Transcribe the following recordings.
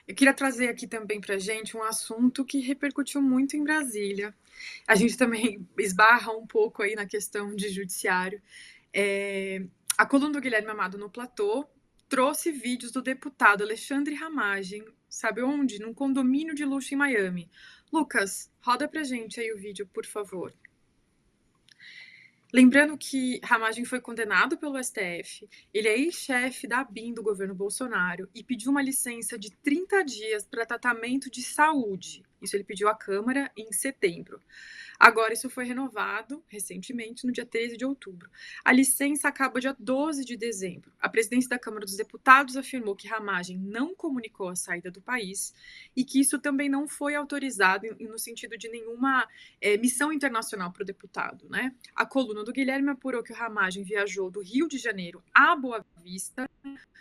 Eu queria trazer aqui também para a gente um assunto que repercutiu muito em Brasília. A gente também esbarra um pouco aí na questão de judiciário. A coluna do Guilherme Amado no Platô trouxe vídeos do deputado Alexandre Ramagem, sabe onde? Num condomínio de luxo em Miami. Lucas, roda pra gente aí o vídeo, por favor. Lembrando que Ramagem foi condenado pelo STF, ele é ex-chefe da ABIN do governo Bolsonaro e pediu uma licença de 30 dias para tratamento de saúde. Isso ele pediu à Câmara em setembro. Agora, isso foi renovado recentemente, no dia 13 de outubro. A licença acaba dia 12 de dezembro. A presidência da Câmara dos Deputados afirmou que Ramagem não comunicou a saída do país e que isso também não foi autorizado no sentido de nenhuma missão internacional para o deputado, né? A coluna do Guilherme apurou que o Ramagem viajou do Rio de Janeiro a Boa Vista,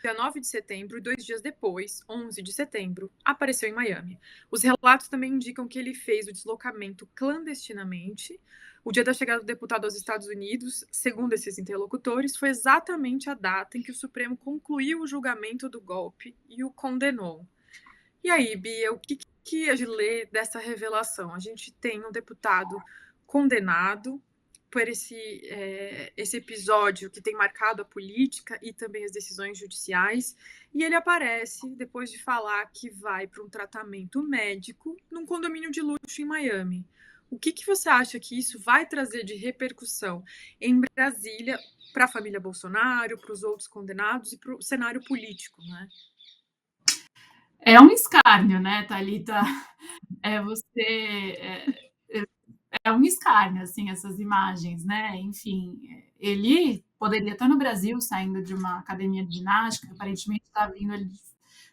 dia 9 de setembro, e 2 dias depois, 11 de setembro, apareceu em Miami. Os relatos também indicam que ele fez o deslocamento clandestinamente. O dia da chegada do deputado aos Estados Unidos, segundo esses interlocutores, foi exatamente a data em que o Supremo concluiu o julgamento do golpe e o condenou. E aí, Bia, o que a gente lê dessa revelação? A gente tem um deputado condenado por esse episódio que tem marcado a política e também as decisões judiciais, e ele aparece depois de falar que vai para um tratamento médico num condomínio de luxo em Miami. O que você acha que isso vai trazer de repercussão em Brasília para a família Bolsonaro, para os outros condenados e para o cenário político, né? É um escárnio, né, Thalita? É um escárnio, assim, essas imagens, né? Enfim, ele poderia estar no Brasil saindo de uma academia de ginástica, aparentemente está vindo ele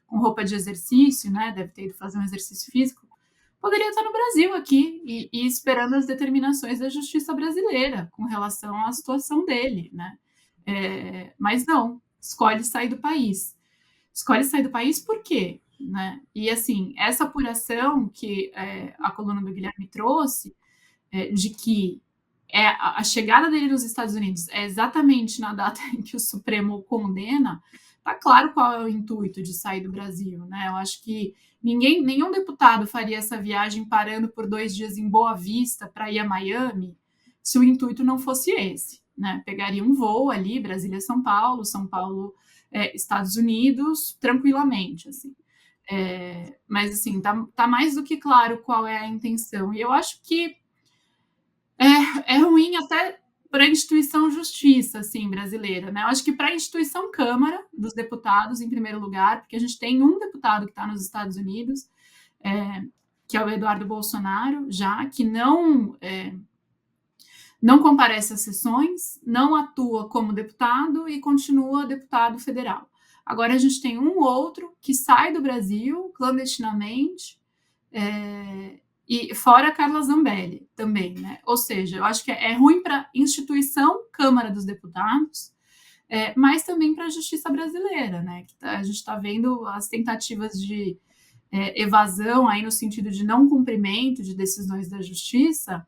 com roupa de exercício, né? Deve ter ido fazer um exercício físico. Poderia estar no Brasil aqui e esperando as determinações da justiça brasileira com relação à situação dele, né? Mas não, escolhe sair do país. Escolhe sair do país por quê? Né? E assim, essa apuração que a coluna do Guilherme trouxe, de que a chegada dele nos Estados Unidos é exatamente na data em que o Supremo o condena, tá claro qual é o intuito de sair do Brasil, né? Eu acho que nenhum deputado faria essa viagem parando por 2 dias em Boa Vista para ir a Miami, se o intuito não fosse esse, né? Pegaria um voo ali, Brasília-São Paulo, São Paulo, Estados Unidos, tranquilamente, assim. Mas assim, tá mais do que claro qual é a intenção. E eu acho que é ruim até para a instituição justiça, assim, brasileira, né? Eu acho que para a instituição Câmara dos Deputados, em primeiro lugar, porque a gente tem um deputado que está nos Estados Unidos, que é o Eduardo Bolsonaro, já que não comparece às sessões, não atua como deputado e continua deputado federal. Agora a gente tem um outro que sai do Brasil clandestinamente, e fora a Carla Zambelli também, né? Ou seja, eu acho que é ruim para a instituição Câmara dos Deputados, mas também para a justiça brasileira, né? A gente está vendo as tentativas de evasão aí no sentido de não cumprimento de decisões da justiça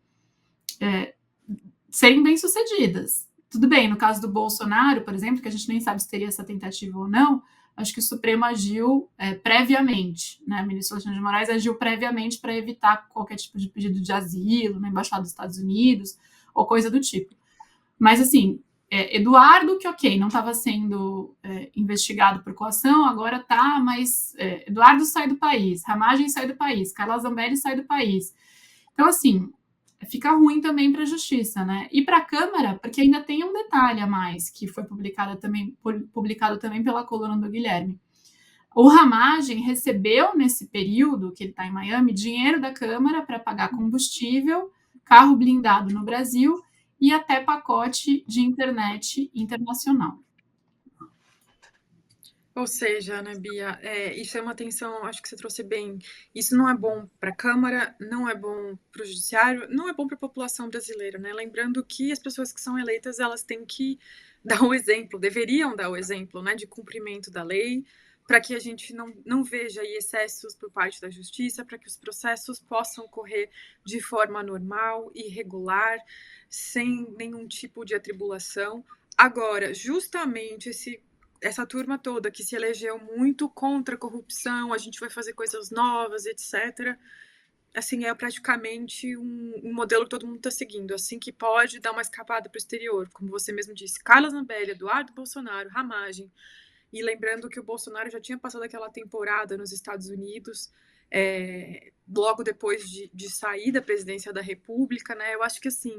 serem bem sucedidas. Tudo bem, no caso do Bolsonaro, por exemplo, que a gente nem sabe se teria essa tentativa ou não, acho que o Supremo agiu previamente, né? O ministro Alexandre de Moraes agiu previamente para evitar qualquer tipo de pedido de asilo na Embaixada dos Estados Unidos ou coisa do tipo. Mas, assim, Eduardo, que ok, não estava sendo investigado por coação, agora tá, mas Eduardo sai do país, Ramagem sai do país, Carla Zambelli sai do país. Então, assim, fica ruim também para a justiça, né? E para a Câmara, porque ainda tem um detalhe a mais que foi publicado também pela coluna do Guilherme. O Ramagem recebeu, nesse período que ele está em Miami, dinheiro da Câmara para pagar combustível, carro blindado no Brasil e até pacote de internet internacional. Ou seja, né, Bia, isso é uma tensão, acho que você trouxe bem. Isso não é bom para a Câmara, não é bom para o Judiciário, não é bom para a população brasileira, né? Lembrando que as pessoas que são eleitas, elas têm que dar o exemplo, deveriam dar o exemplo, né, de cumprimento da lei, para que a gente não veja aí excessos por parte da Justiça, para que os processos possam correr de forma normal e regular, sem nenhum tipo de atribulação. Agora, justamente essa turma toda que se elegeu muito contra a corrupção, a gente vai fazer coisas novas, etc. Assim, é praticamente um modelo que todo mundo está seguindo. Assim que pode, dar uma escapada para o exterior. Como você mesmo disse, Carla Zambelli, Eduardo Bolsonaro, Ramagem. E lembrando que o Bolsonaro já tinha passado aquela temporada nos Estados Unidos, logo depois de sair da presidência da República, né? Eu acho que, assim,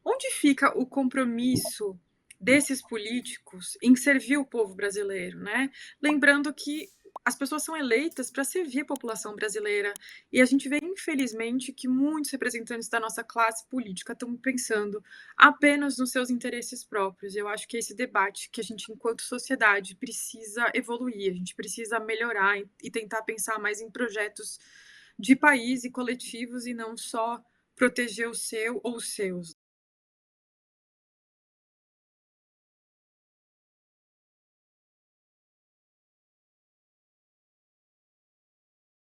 onde fica o compromisso desses políticos em servir o povo brasileiro, né? Lembrando que as pessoas são eleitas para servir a população brasileira e a gente vê, infelizmente, que muitos representantes da nossa classe política estão pensando apenas nos seus interesses próprios. Eu acho que é esse debate que a gente, enquanto sociedade, precisa evoluir, a gente precisa melhorar e tentar pensar mais em projetos de país e coletivos e não só proteger o seu ou os seus.